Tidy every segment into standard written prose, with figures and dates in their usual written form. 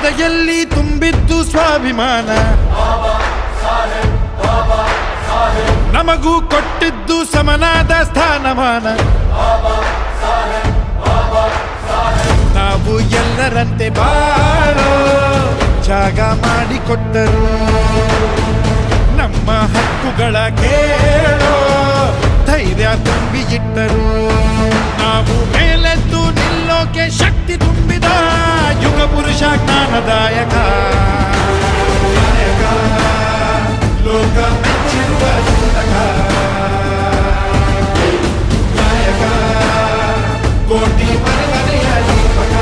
ಎದೆಯಲ್ಲಿ ತುಂಬಿದ್ದು ಸ್ವಾಭಿಮಾನ, ನಮಗೂ ಕೊಟ್ಟಿದ್ದು ಸಮನಾದ ಸ್ಥಾನಮಾನ. ನಾವು ಎಲ್ಲರಂತೆ ಬಾಳೋ ಜಾಗ ಮಾಡಿಕೊಟ್ಟರು, ನಮ್ಮ ಹಕ್ಕುಗಳ ಕೇಳೋ ಧೈರ್ಯ ತುಂಬಿ ಇಟ್ಟರು. ನಾವು ಮೇಲೆದ್ದು ನಿಲ್ಲೋಕೆ ಶಕ್ತಿ ತುಂಬಿದ ಯುಗ ಪುರುಷ ಜ್ಞಾನದಾಯಕ, ಲೋಕ ಮೆಚ್ಚಿರುವ ಚಿಂತಕ, ನಾಯಕ, ಕೋಟಿ ಮನೆಯ ದೀಪಕ.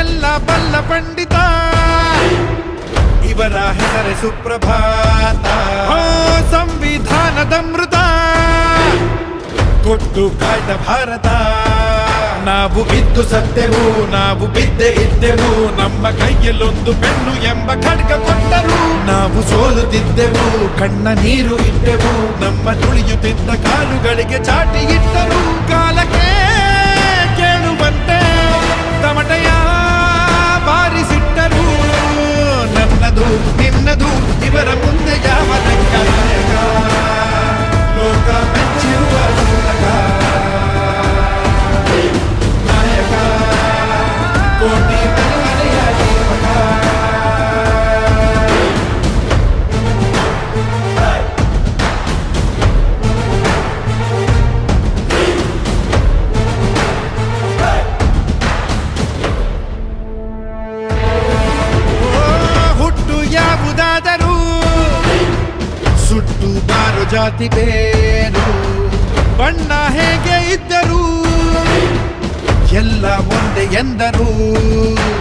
ಎಲ್ಲ ಬಲ್ಲ ಪಂಡಿತ ಇವರ ಹೆಸರೇ ಸುಪ್ರಭಾತ. ಸಂವಿಧಾನದ ಮೃತ ಕೊಟ್ಟು ಕಾಯ್ದ ಭಾರತ. ನಾವು ಬಿದ್ದು ಸತ್ತೆವು, ನಾವು ಬಿದ್ದೆ ಇದ್ದೆವು, ನಮ್ಮ ಕೈಯಲ್ಲೊಂದು ಪೆನ್ನು ಎಂಬ ಖಡ್ಗ ಕೊಟ್ಟರು. ನಾವು ಸೋಲುತ್ತಿದ್ದೆವು, ಕಣ್ಣ ನೀರು ಇಟ್ಟೆವು, ನಮ್ಮ ತುಳಿಯುತ್ತಿದ್ದ ಕಾಲುಗಳಿಗೆ ಚಾಟಿ ಇಟ್ಟರು. ಕಾಲಕ್ಕೆ ಕೇಳುವಂತೆ ತಮಟೆಯ ಬಾರಿಸಿಟ್ಟರು. ನನ್ನದು ನಿನ್ನದು ಇವರ ಮುಂದೆ ಯಾವ ಲೆಕ್ಕ, ನಾಯಕ, ಲೋಕ ಮೆಚ್ಚಿರುವ ಚಿಂತಕ, ನಾಯಕ, ಕೋಟಿ ಮನೆಯ ದೀಪಕ. ಯಾವುದಾದರೂ ಸುಟ್ಟು ಬಾರೋ ಜಾತಿ ಬೇರು, ಬಣ್ಣ ಹೇಗೆ ಇದ್ದರೂ ಎಲ್ಲ ಒಂದೇ ಎಂದರು.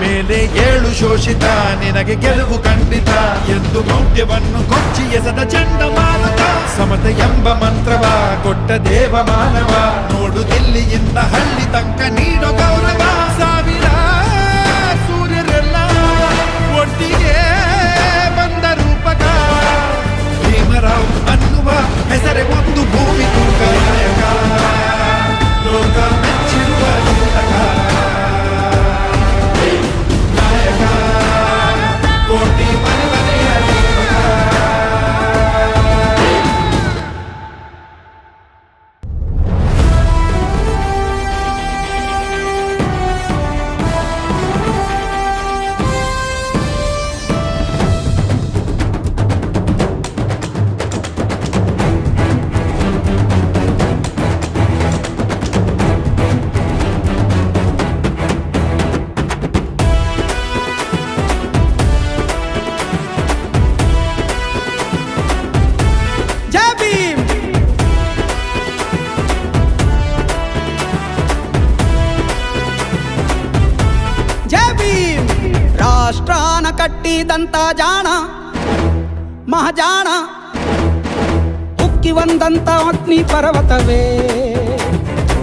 ಮೇಲೆ ಏಳು ಶೋಷಿತ, ನಿನಗೆ ಗೆಲುವು ಖಂಡಿತ ಎಂದು ಮೌಢ್ಯವನ್ನು ಕೊಚ್ಚಿ ಎಸೆದ ಚಂಡಮಾರುತ. ಸಮತೆ ಎಂಬ ಮಂತ್ರವ ಕೊಟ್ಟ ದೇವ ಮಾನವ, ನೋಡು ದಿಲ್ಲಿಯಿಂದ ಹಳ್ಳಿ ತನಕ ನೀಡೋ ಗೌರವ. ಸಾವಿರ ಸೂರ್ಯರೆಲ್ಲ ಒಟ್ಟಿಗೆ ಬಂದ ರೂಪಕ, ಭೀಮರಾವ್ ಅನ್ನುವ ಹೆಸರೇ ಒಂದು ಭೂಮಿ ತೂಕ. ನಾಯಕ, ಲೋಕ ಮೆಚ್ಚಿರುವ ಚಿಂತಕ, ನಾಯಕ, ಕೋಟಿ ಮನೆಯ ದೀಪಕ. ರಾಷ್ಟ್ರಾನ ಕಟ್ಟಿದಂತ ಜಾಣ ಮಹಾಜಾಣ, ಉಕ್ಕಿ ಬಂದಂತ ಅಗ್ನಿ ಪರ್ವತವೇ,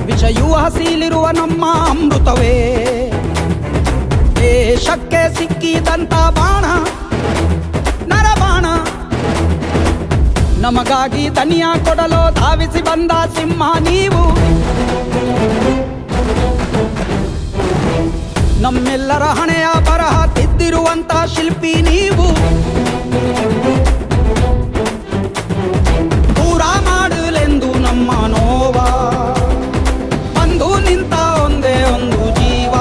ವಿಷಯೂ ಹಸಿಲಿರುವ ನಮ್ಮ ಅಮೃತವೇ. ದೇಶಕ್ಕೆ ಸಿಕ್ಕಿದಂತ ಬಾಣ ನರಬಾಣ, ನಮಗಾಗಿ ದನಿಯ ಕೊಡಲು ಧಾವಿಸಿ ಬಂದ ಸಿಂಹ ನೀವು. ನಮ್ಮೆಲ್ಲರ ಹಣೆಯ ಬರಹ ತಿದ್ದಿರುವಂತ ಶಿಲ್ಪಿ ನೀವು. ದೂರ ಮಾಡಲೆಂದು ನಮ್ಮ ನೋವ ಬಂದು ನಿಂತ ಒಂದೇ ಒಂದು ಜೀವ.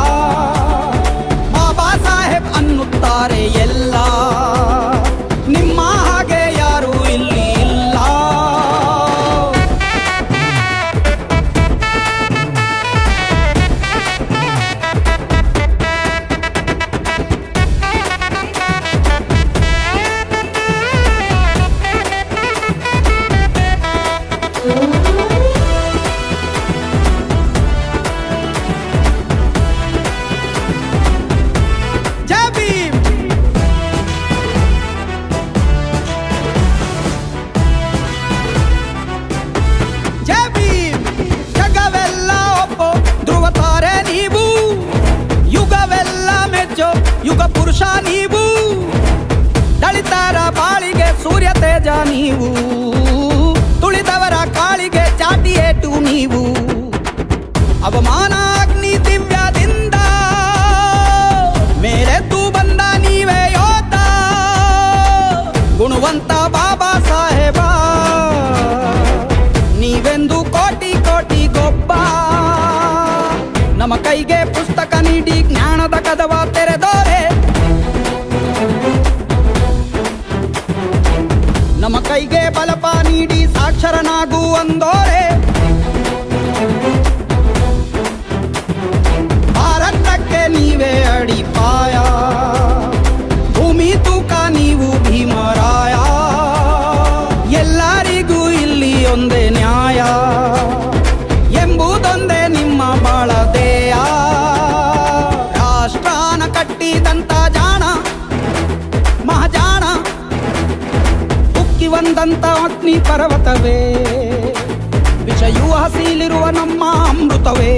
ಬಾಬಾ ಸಾಹೇಬ್ ಅನ್ನುತ್ತಾರೆ ಎಲ್ಲ, ನಿಮ್ಮ ಹಾಗೆ ಯಾರು ಇಲ್ಲಿ ಇಲ್ಲ. ತೇಜ ನೀವು, ತುಳಿದವರ ಕಾಳಿಗೆ ಚಾಟಿ ಏಟು ನೀವು. ಅವಮಾನ ಅಗ್ನಿ ದಿವ್ಯದಿಂದ ಮೇಲೆದ್ದು ಬಂದ ನೀವೇ ಯೋಧ, ಗುಣವಂತ ಬಾಬಾ ಸಾಹೇಬ ನೀವೆಂದು ಕೋಟಿ ಕೋಟಿ ಗೊಬ್ಬ. ನಮ್ಮ ಕೈಗೆ ಪುಸ್ತಕ ನೀಡಿ ಜ್ಞಾನದ ಕದವ ತೆರೆದೋರೆ, ನಮ್ಮ ಕೈಗೆ ಬಲಪ ನೀಡಿ ಸಾಕ್ಷರನಾಗು ಅಂದೋರೆ. ಭಾರತಕ್ಕೆ ನೀವೇ ಅಡಿಪಾಯ, ಭೂಮಿ ತೂಕ ನೀವು ಭೀಮರಾಯ. ಎಲ್ಲರಿಗೂ ಇಲ್ಲಿ ಒಂದೇ ನ್ಯಾಯ ಎಂಬುದೊಂದೇ ನಿಮ್ಮ ಬಾಳದೇಯ. ರಾಷ್ಟ್ರಾನ ಕಟ್ಟಿದಂತ ಜಾಣ ಮಹಾಜಾಣ, ಉಕ್ಕಿ ಬಂದಂತ ಅಗ್ನಿ ಪರ್ವತವೇ, ವಿಷಯೂ ಹಸಿಲಿರುವ ನಮ್ಮ ಅಮೃತವೇ.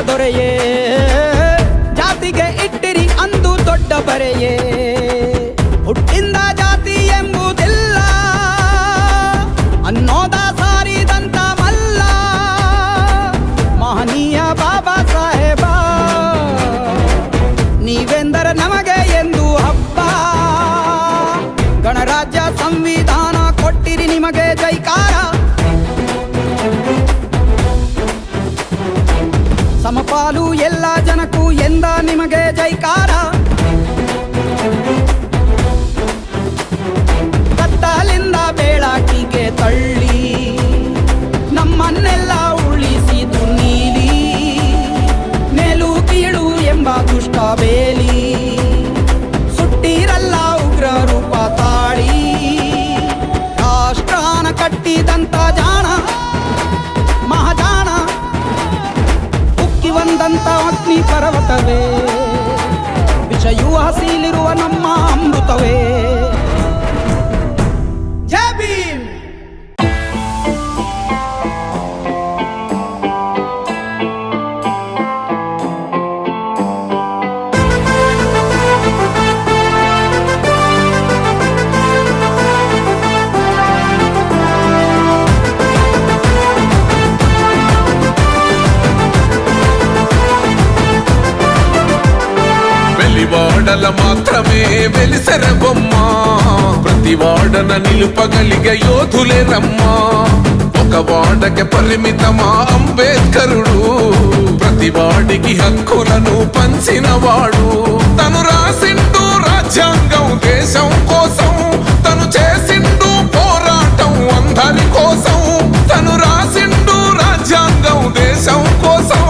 ದೊರೆಯೇ ಜಾತಿಗೆ ಇಟ್ಟಿರಿ ಅಂದು ದೊಡ್ಡ ಬರೆಯೇ. ಹುಟ್ಟಿಂದ ಜಾತಿ ಎಂಬುದಿಲ್ಲ ಅನ್ನೋದ ಸಾರಿದಂತ ಮಲ್ಲ, ಮಹನೀಯ ಬಾಬಾ ಸಾಹೇಬ ನೀವೆಂದರೆ ನಮಗೆ ಎಂದು ಹಬ್ಬ. ಗಣರಾಜ್ಯ ಸಂವಿಧಾನ ಕೊಟ್ಟಿರಿ ನಿಮಗೆ ಜೈಕಾರ, ಸಮಪಾಲು ಎಲ್ಲ ಜನಕ್ಕೂ ಎಂದ ನಿಮಗೆ ಜೈಕಾರ. ಕತ್ತಲಿಂದ ಬೆಳಕಿಗೆ ತಳ್ಳಿ ನಮ್ಮನ್ನೆಲ್ಲ ಉಳಿಸಿದು ನೀಲಿ, ಮೇಲು ಕೀಳು ಎಂಬ ದುಷ್ಟ ಬೇಲಿ ಸುಟ್ಟಿರಲ್ಲ ಉಗ್ರ ರೂಪ ತಾಳಿ. ರಾಷ್ಟ್ರಾನ ಕಟ್ಟಿದಂತ ಜಾಣ ಮಹಾಜಾಣ, ಬಂದಂತ ಅಗ್ನಿ ಪರ್ವತವೇ, ವಿಷಯೂ ಹಸಿಲಿರುವ ನಮ್ಮ ಅಮೃತವೇ. ಜೈ ಭೀಮ್. వాడల మాత్రమే వెలిసెర బొమ్మ, ప్రతి వాడన నిలుపగలిగే యోధులే రమ్మా. ఒక వాడకి పరిమితమా అంబేద్కరుడు, ప్రతి వాడికి హక్కులను పంచినవాడు. తను రాసిండు రాజ్యాంగం దేశం కోసం, తను చేసిండు పోరాటం అందరి కోసం. తను రాసిండు రాజ్యాంగం దేశం కోసం,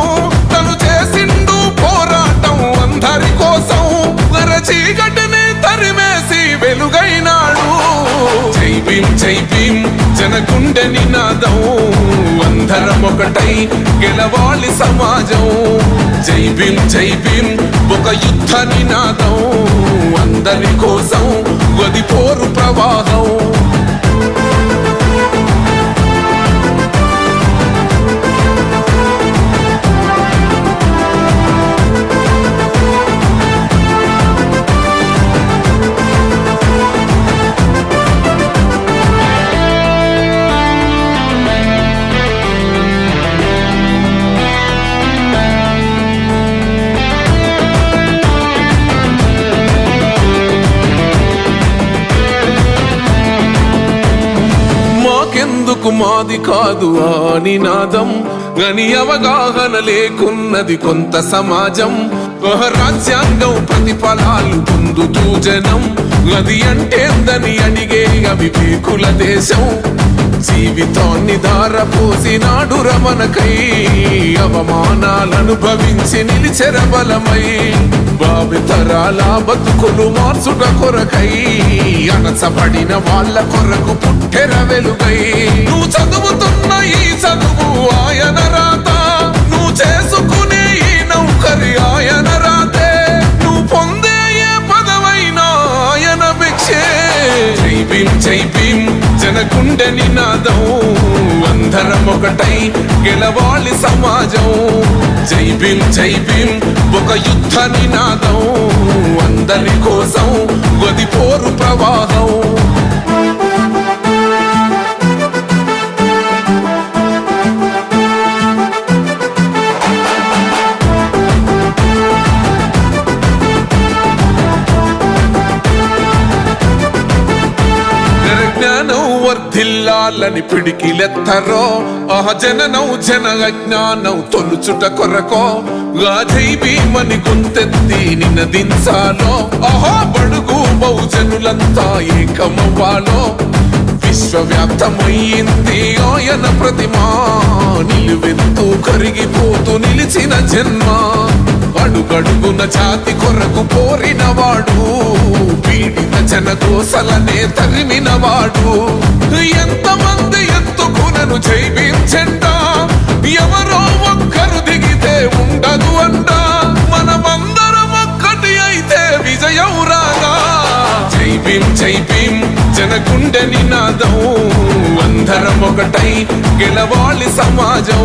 తను చేసిండు పోరాటం అందరి కోసం. చీకటిని తరిమేసి వెలుగైనాడు. జై భీమ్ జై భీమ్ జనగుండె నినాదం, అందరం ఒకటై గెలవాలి సమాజం. జై భీమ్ జై భీమ్ ఒక యుద్ధ నినాదం, అందరి కోసం గది పోరు ప్రవాహం. మాది కాదు ఆ నినాదం, గని అవగాహన లేకున్నది కొంత సమాజం. రాజ్యాంగం ప్రతిఫలాలు పొందుతూ జనం, అది అంటేందని అడిగే అవివేకుల దేశం. జీవితాన్ని ధారపోసినాడు రమణకై, అవమానాలను భవించి నిలిచెర బలమై. భావితరాల బతుకులు మార్చుట కొరకై, అణచబడిన వాళ్ళ కొరకు పుట్టెర వెలుగై. నువ్వు చదువుతున్న ఈ చదువు ఆయన రాత, నువ్వు చేసుకునే ఈ నౌకరి ఆయన రాతే, నువ్వు పొందే ఏ పదవైనా ఆయన భిక్షే. జై భీమ్ జై భీమ్ జనగుండె నినాదం, అందరం ఒకటై గెలవాలి సమాజం. జై భీమ్ జై భీమ్ ఒక యుద్ధ నినాదం, అందరి కోసం గది పోరు ప్రవాహం. వర్ధిల్లాలని పిడికిలెత్తరో, జననం జన అజ్ఞానం తొలుచుట కొరకో. జై భీమని గొంతెత్తి నినదించాలో, బడుగు బహుజనులంతా ఏకమవ్వాలో. విశ్వవ్యాప్తమయ్యింది ఆయన ప్రతిమా, నిలువెత్తు కరిగిపోతూ నిలిచిన జన్మ. అడుగడుగున జాతి కొరకు పోరినవాడు, పీడిత జనకోసలనే తరిమినవాడు. ఎంతమంది ఎత్తుకునను జై భీమ్ జెండా, ఎవరో ఒక్కరు దిగితే ఉండదు అంట. మనమందరం ఒక్కటి అయితే విజయం రాగా. జై భీమ్ జై భీమ్ జనగుండె నినాదం, అందరం ఒకటై గెలవాలి సమాజం.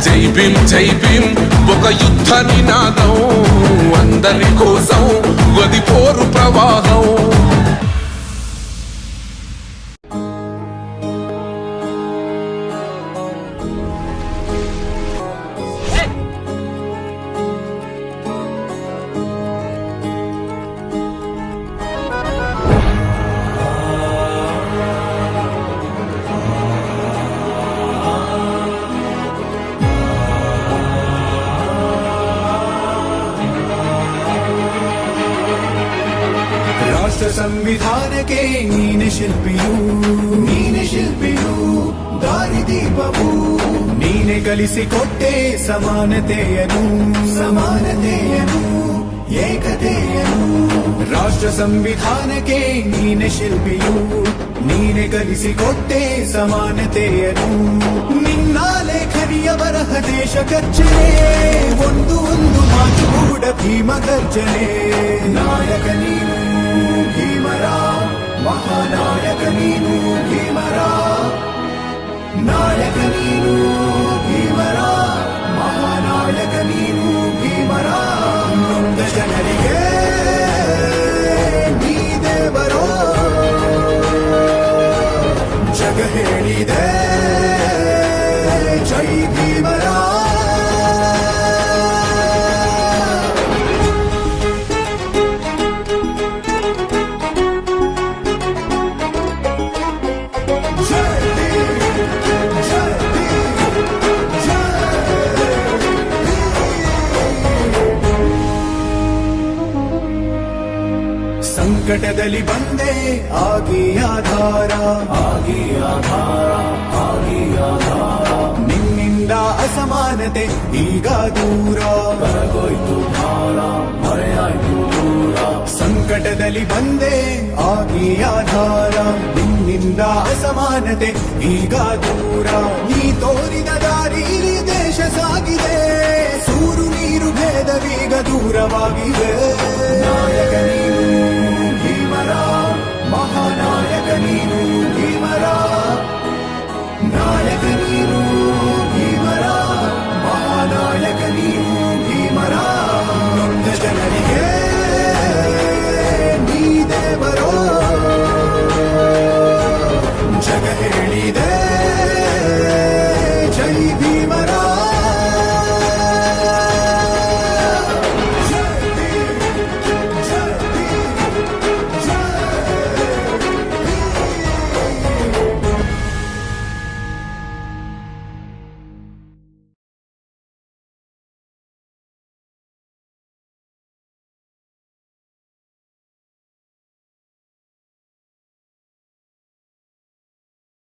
జై భీమ్ జై భీమ్ ఒక యుద్ధ నినాదం, అందరి కోసం గది పోరు ప్రవాహం. ಸಂವಿಧಾನಕ್ಕೆ ನೀನೆ ಶಿಲ್ಪಿಯು ದಾರಿ ದೀಪವು ನೀನೆ ಕಲಿಸಿಕೊಟ್ಟೆ ಸಮಾನತೆಯನು ಏಕತೆಯನು. ರಾಷ್ಟ್ರ ಸಂವಿಧಾನಕ್ಕೆ ನೀನೆ ಶಿಲ್ಪಿಯು, ನೀನೆ ಕಲಿಸಿಕೊಟ್ಟೆ ಸಮಾನತೆಯನು. ನಿನ್ನ ಲೇಖನಿಯ ಬರಹ ದೇಶ ಕಚ್ಚನೆ, ಒಂದು ಮಾತು ಕೂಡ ಭೀಮ ಗರ್ಜನೆ. ನಾಯಕ ನೀನು ಭೀಮರ, ಮಹಾನಾಯಕ ನೀನು ಭೀಮರ. ನಾಯಕ ನೀನು ಭೀಮರ, ಮಹಾನಾಯಕ ನೀನು ಭೀಮರ. ನೊಂದ ಜನರಿಗೆ ನೀ ದೇವರೋ, ಜಗ ಹೇಳಿದೆ ಜೈ ಭೀಮರ. ಸಂಕಟದಲ್ಲಿ ಬಂದೆ ಆಗಿ ಆಧಾರ, ನಿನ್ನಿಂದ ಅಸಮಾನತೆ ಈಗ ದೂರ, ಬರಗೋಯ್ತು ಭಾರ, ಮರೆಯಾಯ್ತು ದೂರ. ಸಂಕಟದಲ್ಲಿ ಬಂದೆ ಆಗಿ ಆಧಾರ, ನಿನ್ನಿಂದ ಅಸಮಾನತೆ ಈಗ ದೂರ. ನೀ ತೋರಿದ ದಾರಿಲಿ ದೇಶ ಸಾಗಿದೆ, ಸೂರು ನೀರು ಭೇದವೀಗ ದೂರವಾಗಿದೆ.